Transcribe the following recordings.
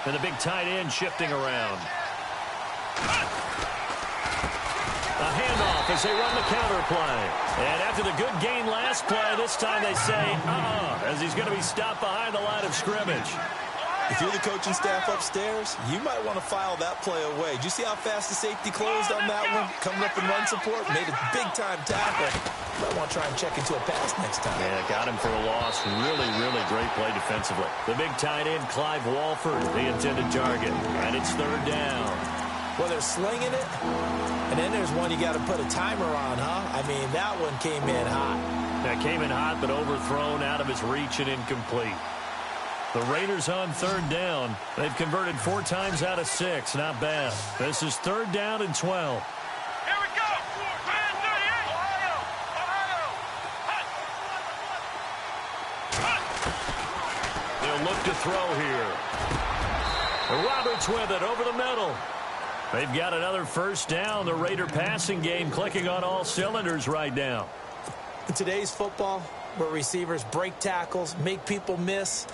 And the big tight end shifting around. A handoff as they run the counter play. And after the good gain last play, this time they say, as he's going to be stopped behind the line of scrimmage. If you're the coaching staff upstairs, you might want to file that play away. Do you see how fast the safety closed on that one? Coming up in run support, made a big-time tackle. You might want to try and check into a pass next time. Yeah, got him for a loss. Really, really great play defensively. The big tight end, Clive Walford, the intended target. And it's third down. Well, they're slinging it, and then there's one you got to put a timer on, huh? I mean, that one came in hot. That came in hot, but overthrown, out of his reach and incomplete. The Raiders on third down. They've converted 4 times out of 6. Not bad. This is third down and 12. Here we go. Man 38. Ohio. They'll look to throw here. Roberts with it over the middle. They've got another first down. The Raider passing game clicking on all cylinders right now. In today's football, where receivers break tackles, make people miss,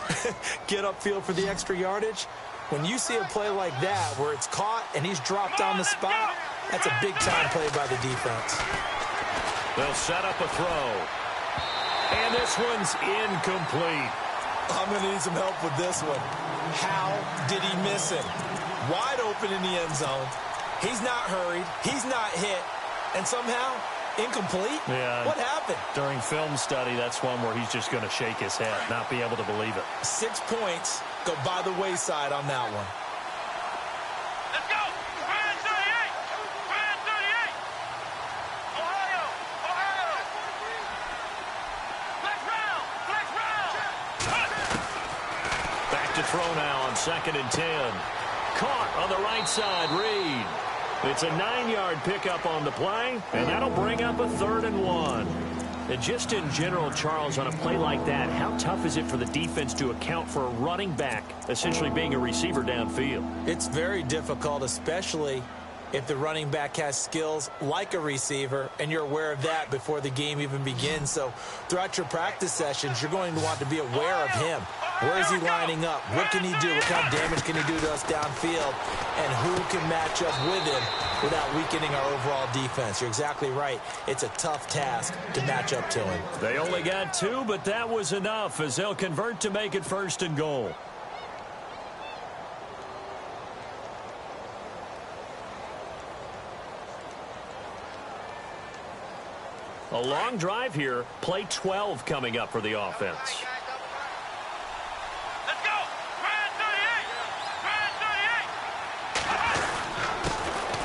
get upfield for the extra yardage, when you see a play like that where it's caught and he's dropped on the spot, that's a big-time play by the defense. They'll set up a throw. And this one's incomplete. I'm going to need some help with this one. How did he miss him? Wide open in the end zone. He's not hurried. He's not hit. And somehow, incomplete? Yeah. What happened? During film study, that's one where he's just going to shake his head, not be able to believe it. 6 points go by the wayside on that one. Let's go. Man 38. Man 38. Ohio. Flex round. Back to throw now on 2nd and 10. Caught on the right side, Reed. It's a 9-yard pickup on the play, and that'll bring up a 3rd and 1. And just in general, Charles, on a play like that, how tough is it for the defense to account for a running back essentially being a receiver downfield? It's very difficult, especially if the running back has skills like a receiver, and you're aware of that before the game even begins. So throughout your practice sessions, you're going to want to be aware of him. Where is he lining up? What can he do? What kind of damage can he do to us downfield? And who can match up with him without weakening our overall defense? You're exactly right. It's a tough task to match up to him. They only got 2, but that was enough as they'll convert to make it 1st and goal. A long drive here. Play 12 coming up for the offense. Let's go. Man 38. Man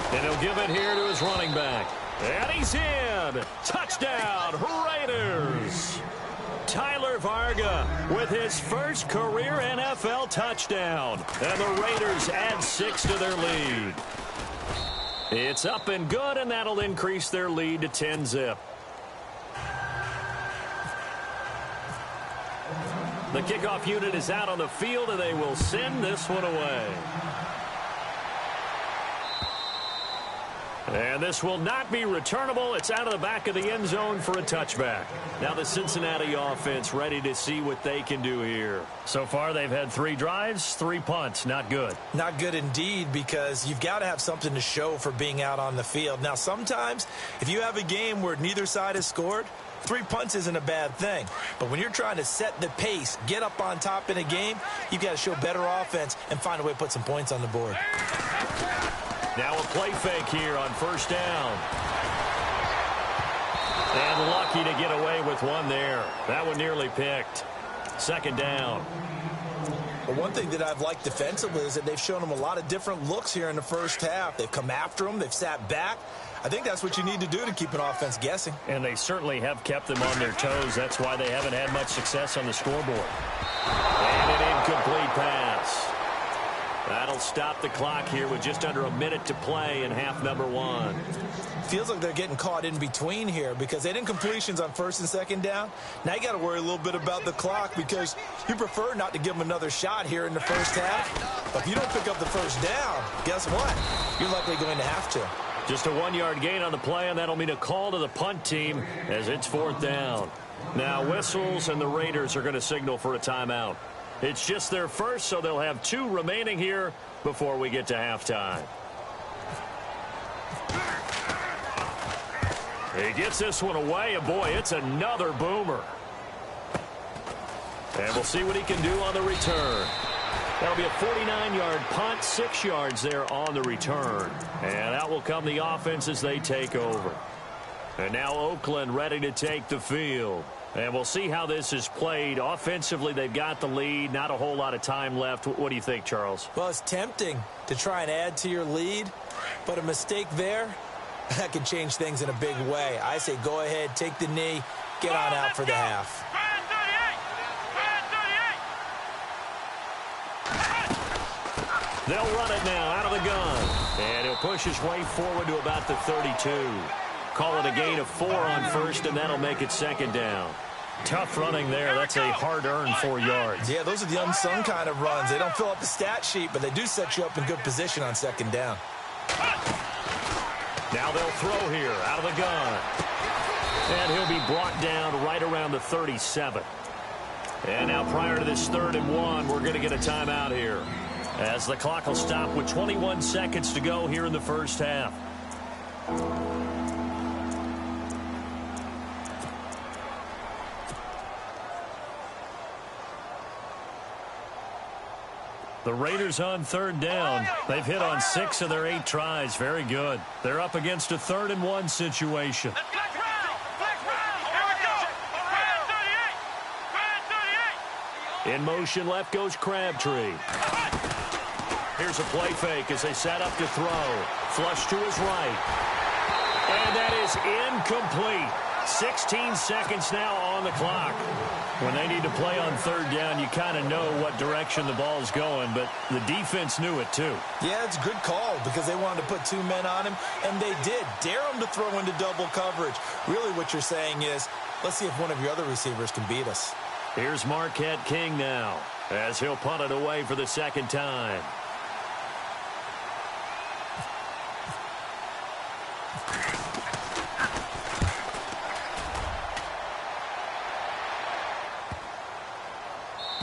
38. And he'll give it here to his running back. And he's in. Touchdown, Raiders. Tyler Varga with his first career NFL touchdown. And the Raiders add 6 to their lead. It's up and good, and that'll increase their lead to 10-zip. The kickoff unit is out on the field, and they will send this one away. And this will not be returnable. It's out of the back of the end zone for a touchback. Now the Cincinnati offense ready to see what they can do here. So far, they've had 3 drives, 3 punts. Not good. Not good indeed, because you've got to have something to show for being out on the field. Now, sometimes, if you have a game where neither side has scored, 3 punts isn't a bad thing. But when you're trying to set the pace, get up on top in a game, you've got to show better offense and find a way to put some points on the board. Now a play fake here on 1st down. And lucky to get away with one there. That one nearly picked. 2nd down. But one thing that I've liked defensively is that they've shown them a lot of different looks here in the first half. They've come after them. They've sat back. I think that's what you need to do to keep an offense guessing. And they certainly have kept them on their toes. That's why they haven't had much success on the scoreboard. And an incomplete pass. That'll stop the clock here with just under a minute to play in half number 1. Feels like they're getting caught in between here because they did incompletions on 1st and 2nd down. Now you got to worry a little bit about the clock because you prefer not to give them another shot here in the first half. But if you don't pick up the 1st down, guess what? You're likely going to have to. Just a 1-yard gain on the play, and that'll mean a call to the punt team as it's 4th down. Now whistles, and the Raiders are going to signal for a timeout. It's just their first, so they'll have 2 remaining here before we get to halftime. He gets this one away, and boy, it's another boomer. And we'll see what he can do on the return. That'll be a 49-yard punt, 6 yards there on the return. And out will come the offense as they take over. And now Oakland ready to take the field. And we'll see how this is played. Offensively, they've got the lead. Not a whole lot of time left. What do you think, Charles? Well, it's tempting to try and add to your lead, but a mistake there, that can change things in a big way. I say go ahead, take the knee, get on out for the half. They'll run it now out of the gun. And he'll push his way forward to about the 32. Call it a gain of 4 on first, and that'll make it second down. Tough running there. That's a hard-earned 4 yards. Yeah, those are the unsung kind of runs. They don't fill up the stat sheet, but they do set you up in good position on second down. Now they'll throw here out of the gun. And he'll be brought down right around the 37. And now prior to this 3rd and 1, we're going to get a timeout here, as the clock will stop with 21 seconds to go here in the first half. The Raiders on 3rd down. They've hit on 6 of their 8 tries. Very good. They're up against a 3rd and 1 situation. In motion, left goes Crabtree. Here's a play fake as they set up to throw. Flush to his right. And that is incomplete. 16 seconds now on the clock. When they need to play on 3rd down, you kind of know what direction the ball's going, but the defense knew it too. Yeah, it's a good call because they wanted to put 2 men on him, and they did. Dare him to throw into double coverage. Really what you're saying is, let's see if one of your other receivers can beat us. Here's Marquette King now, as he'll punt it away for the 2nd time.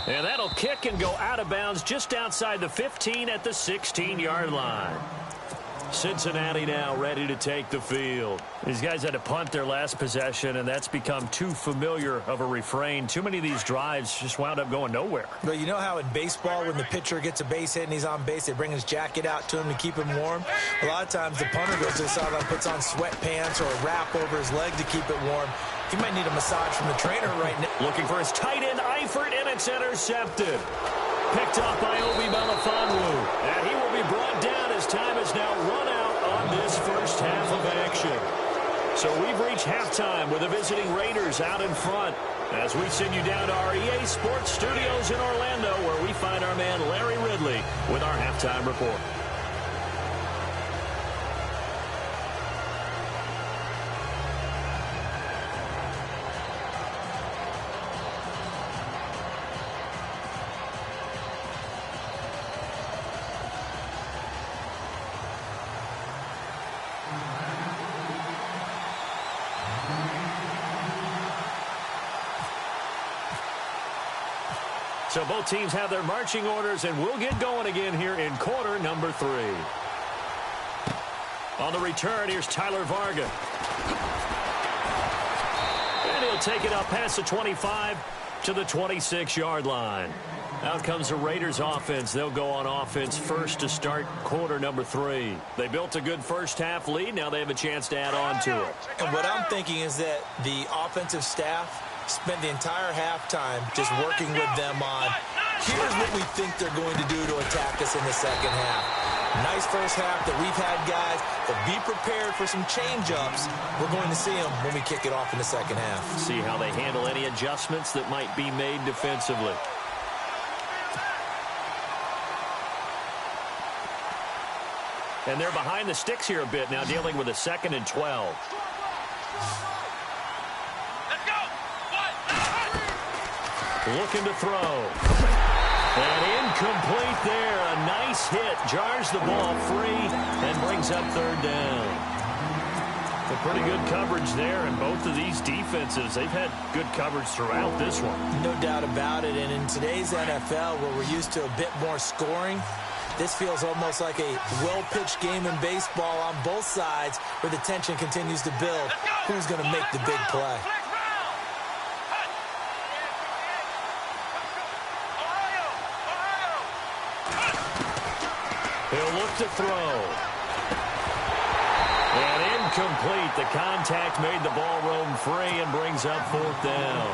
And that'll kick and go out of bounds just outside the 15 at the 16-yard line. Cincinnati now ready to take the field. These guys had to punt their last possession, and that's become too familiar of a refrain. Too many of these drives just wound up going nowhere. But you know how in baseball, when the pitcher gets a base hit and he's on base, they bring his jacket out to him to keep him warm? A lot of times the punter goes to the sideline, puts on sweatpants or a wrap over his leg to keep it warm. He might need a massage from the trainer right now. Looking for his tight end, Eifert, and it's intercepted. Picked off by Obi Melifonwu. And he will be brought down as time is now run out on this first half of action. So we've reached halftime with the visiting Raiders out in front, as we send you down to our EA Sports Studios in Orlando, where we find our man Larry Ridley with our halftime report. So both teams have their marching orders, and we'll get going again here in quarter number 3. On the return, here's Tyler Varga. And he'll take it up past the 25 to the 26-yard line. Out comes the Raiders offense. They'll go on offense first to start quarter number 3. They built a good first half lead. Now they have a chance to add on to it. And what I'm thinking is that the offensive staff spent the entire halftime just working with them on, here's what we think they're going to do to attack us in the second half. Nice first half that we've had, guys, but be prepared for some change-ups. We're going to see them when we kick it off in the second half. See how they handle any adjustments that might be made defensively. And they're behind the sticks here a bit now, dealing with a 2nd and 12. Looking to throw. And incomplete there. A nice hit. Jars the ball free and brings up 3rd down. A pretty good coverage there, and both of these defenses, they've had good coverage throughout this one. No doubt about it, and in today's NFL, where we're used to a bit more scoring, this feels almost like a well-pitched game in baseball on both sides where the tension continues to build. Who's going to make the big play? He'll look to throw. And incomplete. The contact made the ball roam free and brings up 4th down.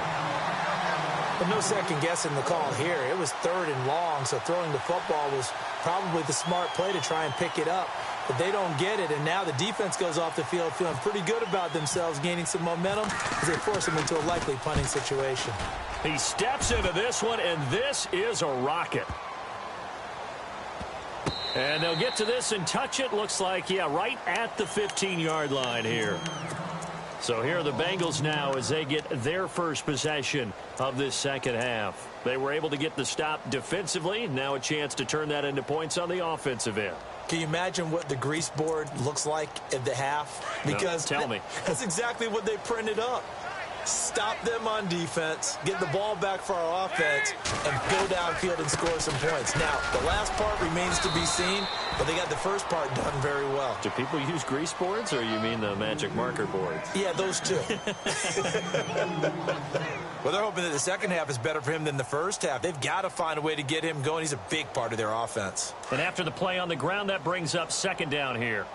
But no second guessing the call here. It was 3rd and long, so throwing the football was probably the smart play to try and pick it up. But they don't get it, and now the defense goes off the field feeling pretty good about themselves, gaining some momentum as they force them into a likely punting situation. He steps into this one, and this is a rocket. And they'll get to this and touch it. Looks like, yeah, right at the 15-yard line here. So here are the Bengals now as they get their first possession of this second half. They were able to get the stop defensively. Now a chance to turn that into points on the offensive end. Can you imagine what the grease board looks like at the half? Because no, tell me. That's exactly what they printed up. Stop them on defense, get the ball back for our offense, and go downfield and score some points. Now, the last part remains to be seen, but they got the first part done very well. Do people use grease boards, or you mean the magic marker boards? Yeah, those two. Well, they're hoping that the second half is better for him than the first half. They've got to find a way to get him going. He's a big part of their offense. And after the play on the ground, that brings up 2nd down here.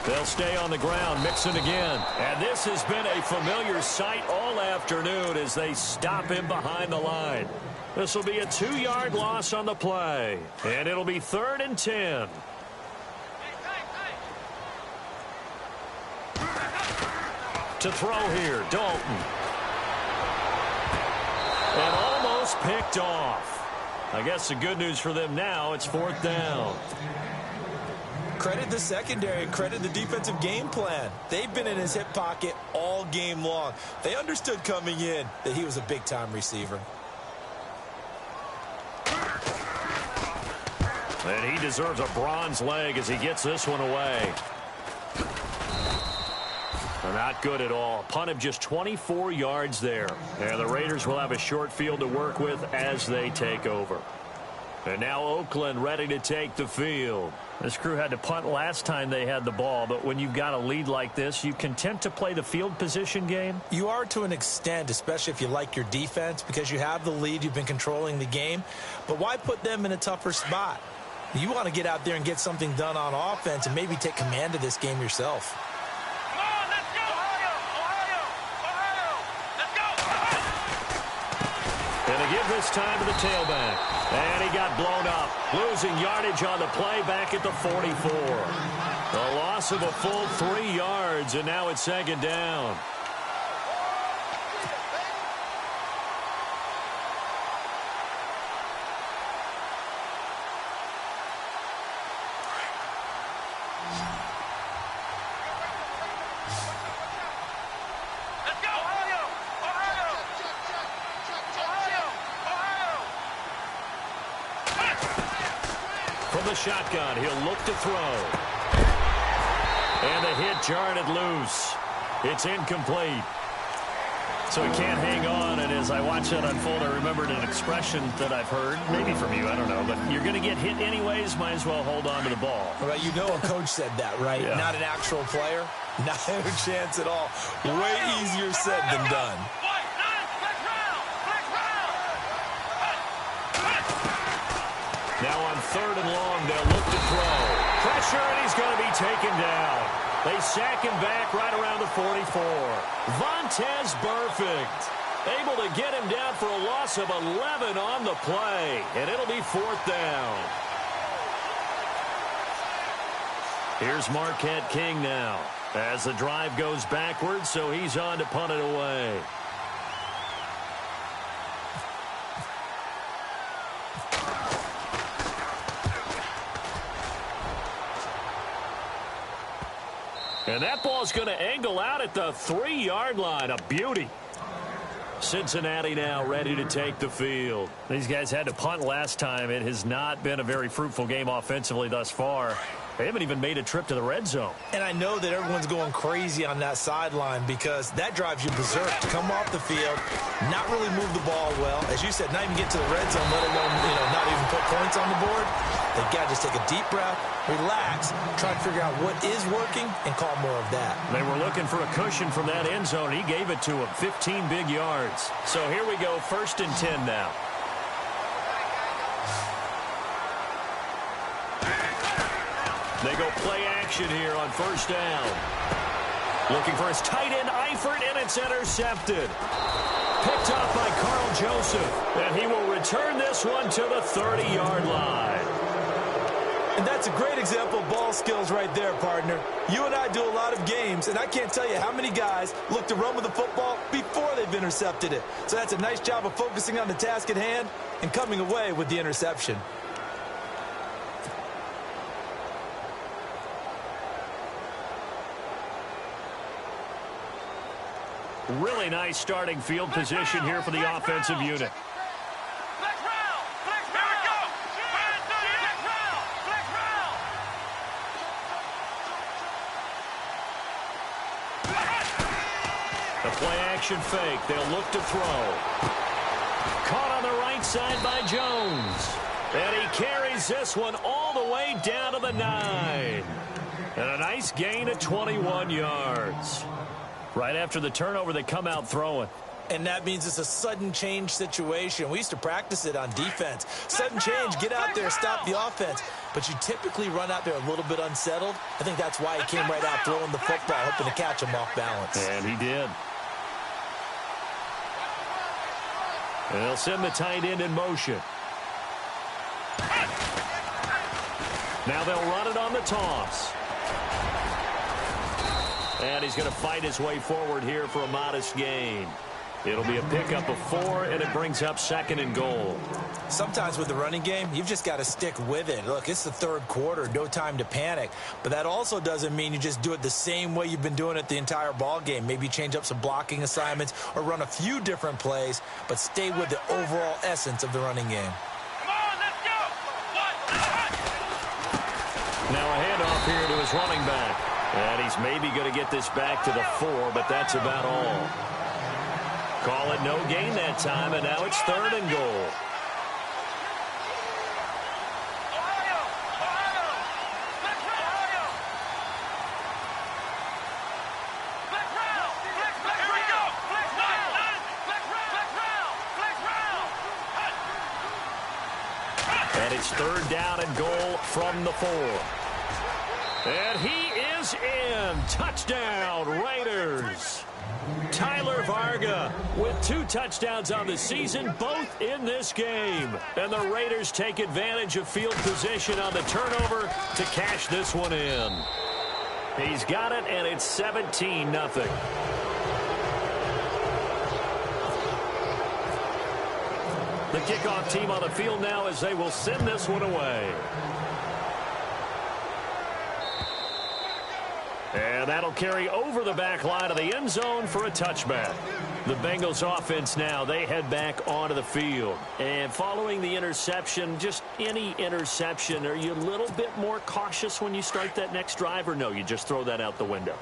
They'll stay on the ground, mixing again. And this has been a familiar sight all afternoon as they stop him behind the line. This will be a 2-yard loss on the play. And it'll be 3rd and 10. To throw here, Dalton. And almost picked off. I guess the good news for them now, it's 4th down. Credit the secondary, credit the defensive game plan. They've been in his hip pocket all game long. They understood coming in that he was a big-time receiver. And he deserves a bronze leg as he gets this one away. Not good at all. Punt of just 24 yards there. And the Raiders will have a short field to work with as they take over. And now Oakland ready to take the field. This crew had to punt last time they had the ball, but when you've got a lead like this, you content to play the field position game? You are to an extent, especially if you like your defense, because you have the lead, you've been controlling the game. But why put them in a tougher spot? You want to get out there and get something done on offense and maybe take command of this game yourself. Come on, let's go! Ohio! Let's go! And to give this time to the tailback. And he got blown up, losing yardage on the play back at the 44. A loss of a full 3 yards, and now it's 2nd down. Let's go! Ohio! From the shotgun, he'll look to throw. And the hit jarred it loose. It's incomplete. So he can't hang on, and as I watch that unfold, I remembered an expression that I've heard, maybe from you, I don't know, but you're going to get hit anyways, might as well hold on to the ball. Well, you know a coach said that, right? Yeah. Not an actual player. Not a chance at all. Way easier said than done. Now on 3rd and long, they'll look to throw. Pressure, and he's going to be taken down. They sack him back right around the 44. Vontaze Burfict able to get him down for a loss of 11 on the play, and it'll be 4th down. Here's Marquette King now as the drive goes backwards, so he's on to punt it away. And that ball's going to angle out at the 3-yard line. A beauty. Cincinnati now ready to take the field. These guys had to punt last time. It has not been a very fruitful game offensively thus far. They haven't even made a trip to the red zone. And I know that everyone's going crazy on that sideline because that drives you berserk to come off the field, not really move the ball well. As you said, not even get to the red zone, let alone, not even put points on the board. They've got to just take a deep breath, relax, try to figure out what is working, and call more of that. They were looking for a cushion from that end zone. He gave it to him, 15 big yards. So here we go, 1st and 10 now. They go play action here on 1st down. Looking for his tight end, Eifert, and it's intercepted. Picked off by Carl Joseph, and he will return this one to the 30-yard line. And that's a great example of ball skills right there, partner. You and I do a lot of games, and I can't tell you how many guys look to run with the football before they've intercepted it. So that's a nice job of focusing on the task at hand and coming away with the interception. Really nice starting field position here for the offensive unit. The play-action fake. They'll look to throw. Caught on the right side by Jones. And he carries this one all the way down to the 9. And a nice gain of 21 yards. Right after the turnover, they come out throwing. And that means it's a sudden change situation. We used to practice it on defense. Sudden change, get out there, stop the offense. But you typically run out there a little bit unsettled. I think that's why he came right out throwing the football, hoping to catch him off balance. And he did. And they'll send the tight end in motion. Now they'll run it on the toss. And he's going to fight his way forward here for a modest gain. It'll be a pickup of 4, and it brings up 2nd and goal. Sometimes with the running game, you've just got to stick with it. Look, it's the 3rd quarter, no time to panic. But that also doesn't mean you just do it the same way you've been doing it the entire ball game. Maybe change up some blocking assignments or run a few different plays, but stay with the overall essence of the running game. Come on, let's go. Now a handoff here to his running back. And he's maybe going to get this back to the 4, but that's about all. Call it no gain that time, and now it's 3rd and goal. And it's 3rd down and goal from the 4. And he is in. Touchdown, Raiders. Tyler Varga with 2 touchdowns on the season, both in this game. And the Raiders take advantage of field position on the turnover to cash this one in. He's got it, and it's 17-0. The kickoff team on the field now as they will send this one away. And that'll carry over the back line of the end zone for a touchback. The Bengals offense now, they head back onto the field. And following the interception, just any interception, are you a little bit more cautious when you start that next drive, or no, you just throw that out the window?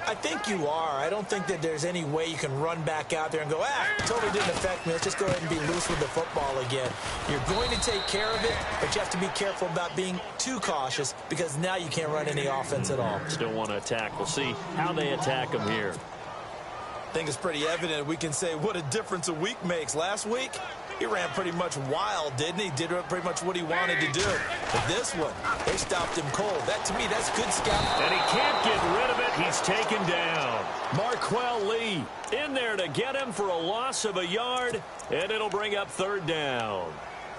I think you are. I don't think that there's any way you can run back out there and go, totally didn't affect me. Let's just go ahead and be loose with the football again. You're going to take care of it, but you have to be careful about being too cautious because now you can't run any offense at all. Still want to attack. We'll see how they attack them here. I think it's pretty evident. We can say what a difference a week makes. Last week, he ran pretty much wild, didn't he? Did pretty much what he wanted to do. But this one, they stopped him cold. That, to me, that's good scouting. And he can't get rid of it. He's taken down. Marquell Lee in there to get him for a loss of a yard, and it'll bring up 3rd down.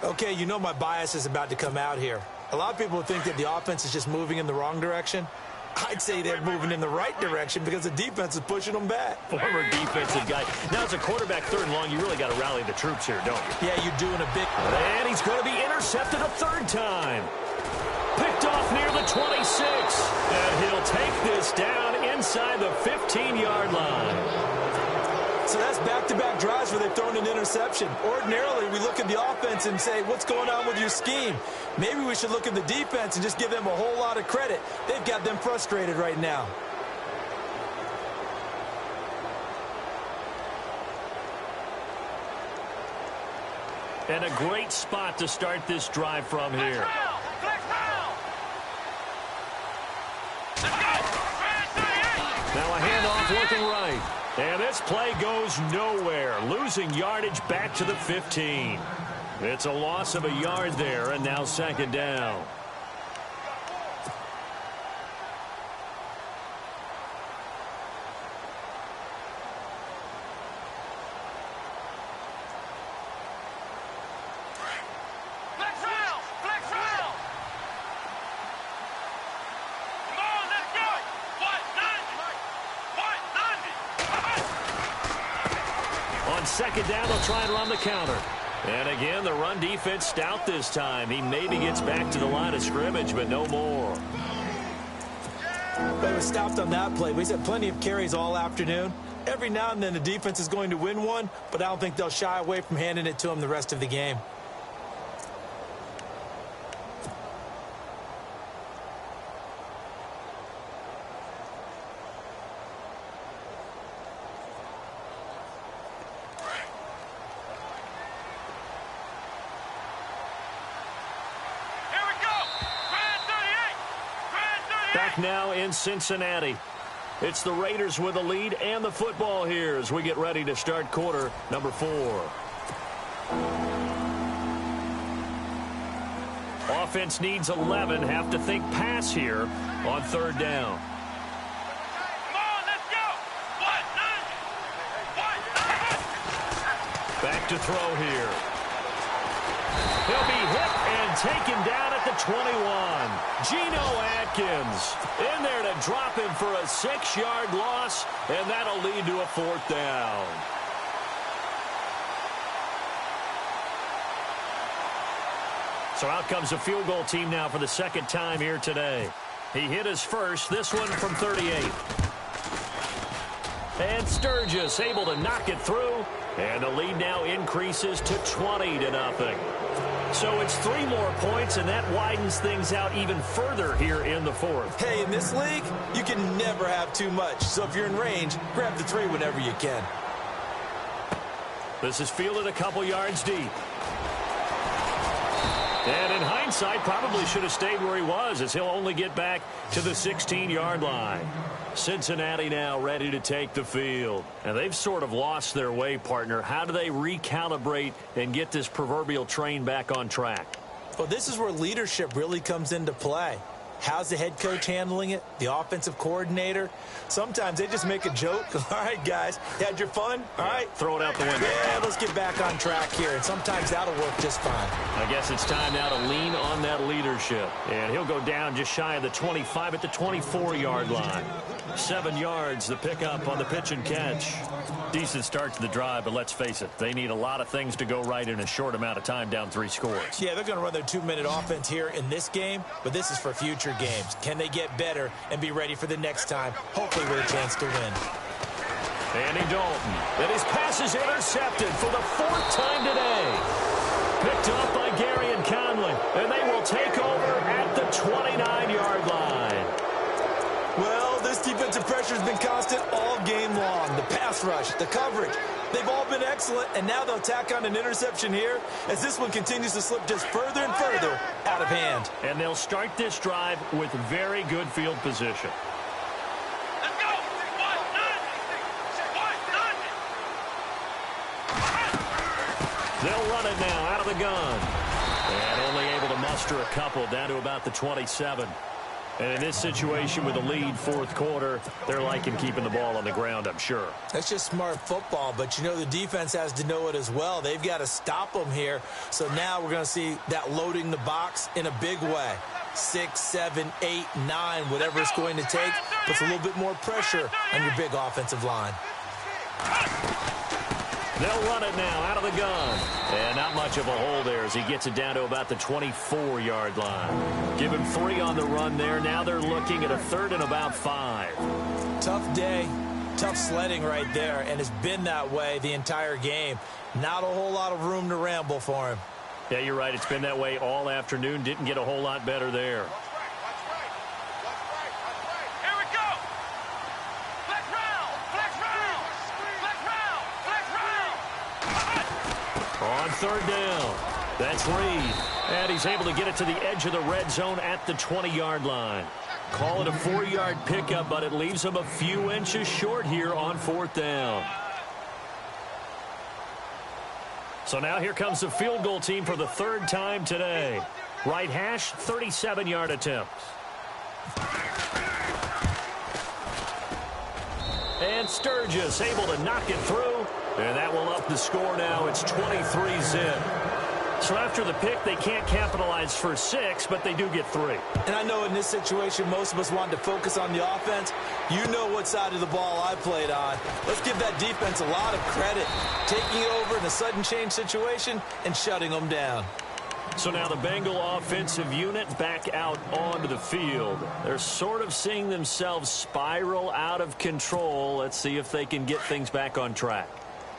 Okay, you know my bias is about to come out here. A lot of people think that the offense is just moving in the wrong direction. I'd say they're moving in the right direction because the defense is pushing them back. Former defensive guy. Now, as a quarterback 3rd and long, you really got to rally the troops here, don't you? Yeah, you're doing a big... And he's going to be intercepted a 3rd time. Picked off near the 26. And he'll take this down inside the 15-yard line. See, So that's back-to-back drives where they've thrown an interception. Ordinarily, we look at the offense and say, what's going on with your scheme? Maybe we should look at the defense and just give them a whole lot of credit. They've got them frustrated right now. And a great spot to start this drive from here. Now a handoff looking right. And this play goes nowhere, losing yardage back to the 15. It's a loss of a yard there, and now second down. Second down, they'll try and run the counter. And again, the run defense stout this time. He maybe gets back to the line of scrimmage, but no more. But he was stopped on that play. He's had plenty of carries all afternoon. Every now and then the defense is going to win one, but I don't think they'll shy away from handing it to him the rest of the game. Back now in Cincinnati. It's the Raiders with the lead and the football here as we get ready to start quarter number 4. Offense needs 11. Have to think pass here on third down. Come on, let's go. Back to throw here. He'll be hit and taken down at the 21. Geno Atkins in there to drop him for a 6-yard loss, and that'll lead to a fourth down. So out comes a field goal team now for the second time here today. He hit his first, this one from 38. And Sturgis able to knock it through, and the lead now increases to 20-0. So it's 3 more points, and that widens things out even further here in the fourth. Hey, in this league, you can never have too much. So if you're in range, grab the 3 whenever you can. This is fielded a couple yards deep. And in hindsight, probably should have stayed where he was, as he'll only get back to the 16-yard line. Cincinnati now ready to take the field. And they've sort of lost their way, partner. How do they recalibrate and get this proverbial train back on track? Well, this is where leadership really comes into play. How's the head coach handling it? The offensive coordinator? Sometimes they just make a joke. All right, guys, you had your fun? All right. Throw it out the window. Yeah, let's get back on track here. And sometimes that'll work just fine. I guess it's time now to lean on that leadership. And he'll go down just shy of the 25 at the 24-yard line. 7 yards, the pickup on the pitch and catch. Decent start to the drive, but let's face it, they need a lot of things to go right in a short amount of time, down 3 scores. Yeah, they're going to run their 2-minute offense here in this game, but this is for future games. Can they get better and be ready for the next time, hopefully with a chance to win? Andy Dalton, and his pass is intercepted for the 4th time today. Picked up by Gary and Conley, and they will take over at the 29-yard line. Well, this defensive pressure has been constant all game long. The pass rush, the coverage, they've all been excellent, and now they'll tack on an interception here as this one continues to slip just further and further out of hand. And they'll start this drive with very good field position. Let's go. They'll run it now out of the gun. And only able to muster a couple down to about the 27. And in this situation with a lead 4th quarter, they're liking keeping the ball on the ground, I'm sure. That's just smart football, but you know the defense has to know it as well. They've got to stop them here. So now we're going to see that loading the box in a big way. 6, 7, 8, 9, whatever it's going to take, puts a little bit more pressure on your big offensive line. They'll run it now out of the gun. And not much of a hole there as he gets it down to about the 24-yard line. Give him 3 on the run there. Now they're looking at a 3rd and about 5. Tough day. Tough sledding right there, and it's been that way the entire game. Not a whole lot of room to ramble for him. Yeah, you're right. It's been that way all afternoon. Didn't get a whole lot better there. Here we go. Flex round. Flex round. Flex round. Flex round. On third down, that's Reed. And he's able to get it to the edge of the red zone at the 20-yard line. Call it a 4-yard pickup, but it leaves him a few inches short here on fourth down. So now here comes the field goal team for the third time today. Right hash, 37-yard attempts. And Sturgis able to knock it through. And that will up the score now. It's 23-zip. So after the pick, they can't capitalize for 6, but they do get 3. And I know in this situation, most of us wanted to focus on the offense. You know what side of the ball I played on. Let's give that defense a lot of credit. Taking over in a sudden change situation and shutting them down. So now the Bengal offensive unit back out onto the field. They're sort of seeing themselves spiral out of control. Let's see if they can get things back on track.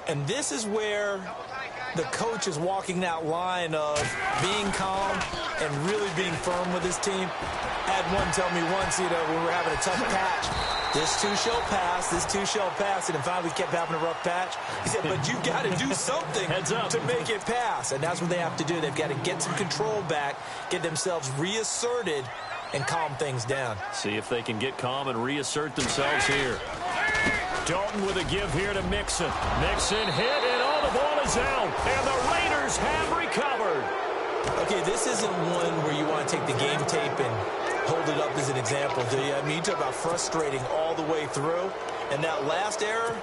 And this is where the coach is walking that line of being calm and really being firm with his team. I had one tell me once, when we were having a tough patch, this too shall pass, this too shall pass, and then finally we kept having a rough patch. He said, but you've got to do something Heads up. to make it pass, and that's what they have to do. They've got to get some control back, get themselves reasserted, and calm things down. See if they can get calm and reassert themselves here. Dalton with a give here to Mixon. Mixon hit, and all the ball is out. And the Raiders have recovered. Okay, this isn't one where you want to take the game tape and hold it up as an example, do you? I mean, you talk about frustrating all the way through. And that last error,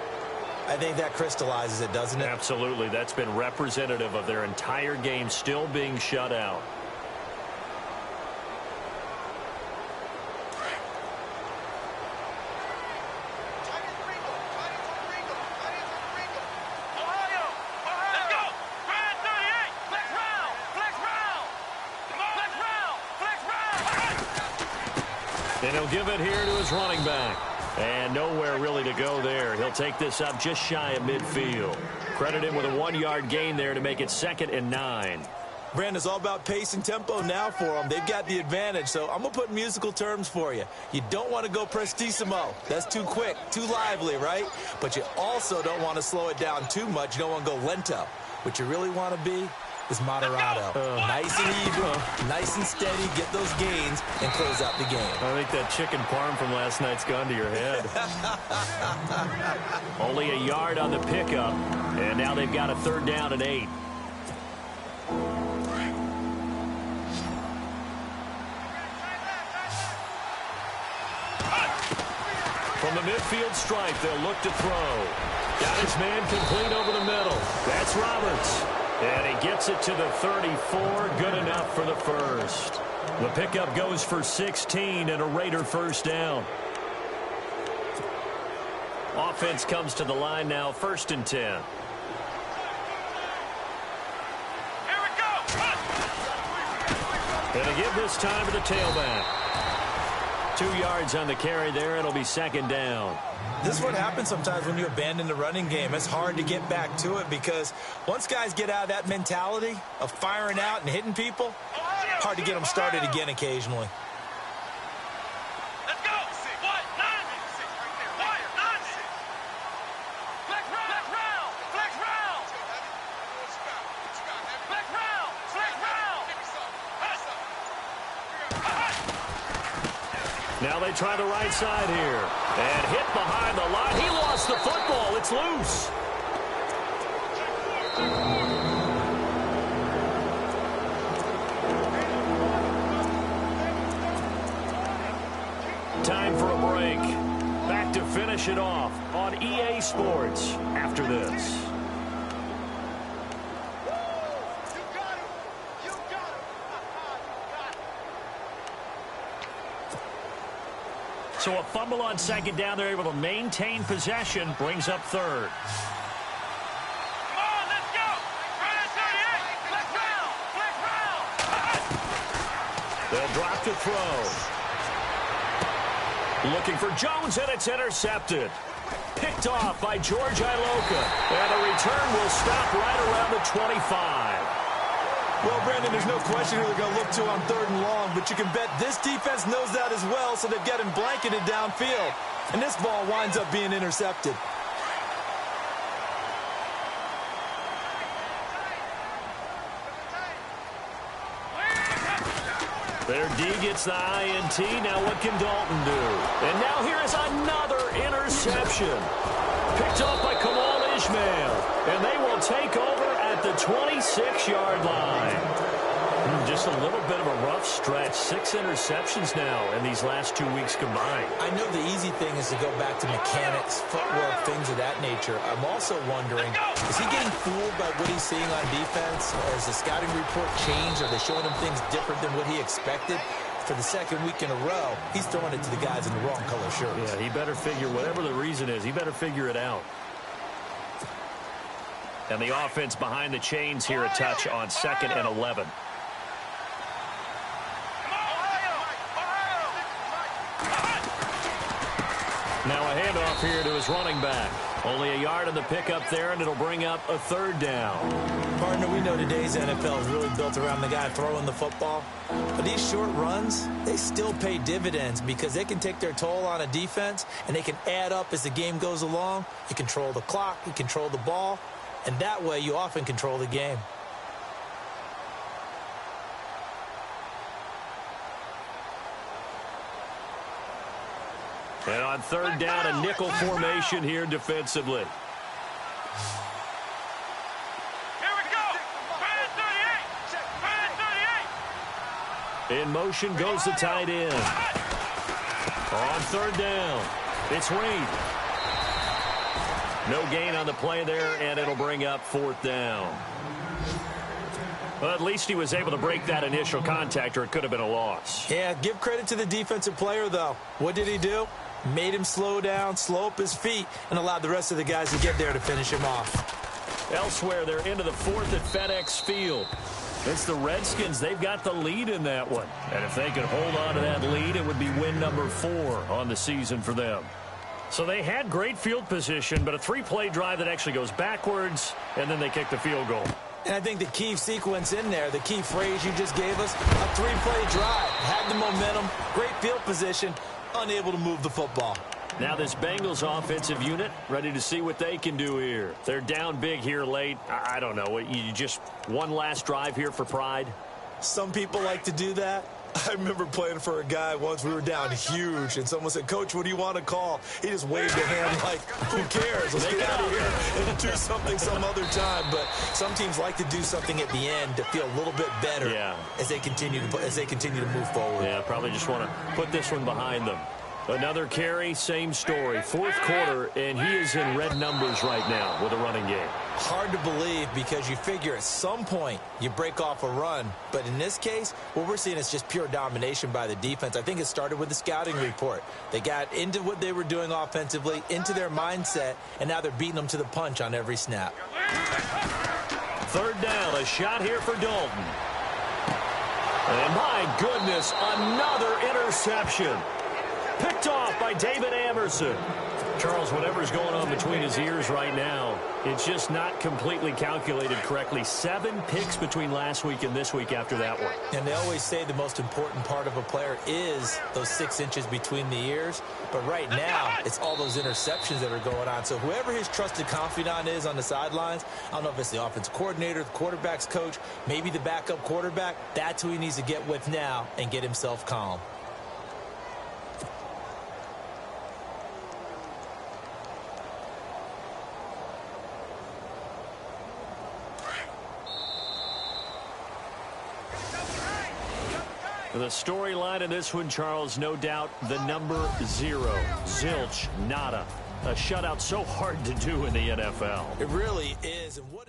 I think that crystallizes it, doesn't it? Absolutely. That's been representative of their entire game still being shut out. And he'll give it here to his running back. And nowhere really to go there. He'll take this up just shy of midfield. Credit him with a 1-yard gain there to make it 2nd and 9. Brandon, it's all about pace and tempo now for them. They've got the advantage, so I'm going to put musical terms for you. You don't want to go prestissimo. That's too quick, too lively, right? But you also don't want to slow it down too much. You don't want to go lento. What you really want to be is moderato. Nice and even, nice and steady, get those gains, and close out the game. I think that chicken parm from last night's gone to your head. Only a yard on the pickup, and now they've got a 3rd down and 8. From the midfield stripe, they'll look to throw. Got his man complete over the middle. That's Roberts. And he gets it to the 34. Good enough for the first. The pickup goes for 16 and a Raider 1st down. Offense comes to the line now, 1st and 10. Here we go. And a give this time to the tailback. 2 yards on the carry there. It'll be 2nd down. This is what happens sometimes when you abandon the running game. It's hard to get back to it because once guys get out of that mentality of firing out and hitting people, hard to get them started again occasionally. Let's go. What? 9. What? 9. Flex round. Flex round. Flex round. Flex round. Flex round. Now they try the right side here. And hit behind the line. He lost the football. It's loose. Time for a break. Back to finish it off on EA Sports after this. So a fumble on 2nd down. They're able to maintain possession. Brings up 3rd. Come on, let's go. Run at 38. Flex round. Flex round. They'll drop to throw. Looking for Jones, and it's intercepted. Picked off by George Iloka. And the return will stop right around the 25. Well, Brandon, there's no question who they're going to look to on 3rd and long, but you can bet this defense knows that as well, so they've got him blanketed downfield. And this ball winds up being intercepted. Their D gets the INT. Now what can Dalton do? And now here is another interception. Picked off by Kamal Ishmael. And they will take over at the 26-yard line. Just a little bit of a rough stretch. 6 interceptions now in these last 2 weeks combined. I know the easy thing is to go back to mechanics, footwork, things of that nature. I'm also wondering, is he getting fooled by what he's seeing on defense? Has the scouting report changed? Are they showing him things different than what he expected? For the 2nd week in a row, he's throwing it to the guys in the wrong color shirts. Yeah, he better figure, whatever the reason is, he better figure it out. And the offense behind the chains here, a touch on 2nd and 11. Now a handoff here to his running back. Only a yard on the pickup there, and it'll bring up a 3rd down. Partner, we know today's NFL is really built around the guy throwing the football. But these short runs, they still pay dividends because they can take their toll on a defense, and they can add up as the game goes along. You control the clock, you control the ball, and that way you often control the game. And on 3rd down, a nickel formation here defensively. Here we go. 38. In motion goes the tight end. On 3rd down, it's Reed. No gain on the play there, and it'll bring up 4th down. Well, at least he was able to break that initial contact, or it could have been a loss. Yeah, give credit to the defensive player, though. What did he do? Made him slow down, slow up his feet, and allowed the rest of the guys to get there to finish him off. Elsewhere, they're into the 4th at FedEx Field. It's the Redskins. They've got the lead in that one. And if they could hold on to that lead, it would be win number 4 on the season for them. So they had great field position, but a 3-play drive that actually goes backwards, and then they kick the field goal. And I think the key sequence in there, the key phrase you just gave us, a 3-play drive. Had the momentum, great field position, unable to move the football. Now this Bengals offensive unit ready to see what they can do here. They're down big here late. I don't know. You just one last drive here for pride? Some people like to do that. I remember playing for a guy once. We were down huge, and someone said, "Coach, what do you want to call?" He just waved a hand like, "Who cares? Let's get out of here and do something some other time." But some teams like to do something at the end to feel a little bit better as they continue to move forward. Yeah, probably just want to put this one behind them. Another carry, same story. 4th quarter, and he is in red numbers right now with a running game. Hard to believe because you figure at some point you break off a run. But in this case, what we're seeing is just pure domination by the defense. I think it started with the scouting report. They got into what they were doing offensively, into their mindset, and now they're beating them to the punch on every snap. 3rd down, a shot here for Dalton. And my goodness, another interception. Picked off by David Amerson. Charles, whatever's going on between his ears right now, it's just not completely calculated correctly. 7 picks between last week and this week after that one. And they always say the most important part of a player is those 6 inches between the ears. But right now, it's all those interceptions that are going on. So whoever his trusted confidant is on the sidelines, I don't know if it's the offense coordinator, the quarterback's coach, maybe the backup quarterback, that's who he needs to get with now and get himself calm. The storyline of this one, Charles, no doubt the number 0. Zilch, nada. A shutout so hard to do in the NFL. It really is. And what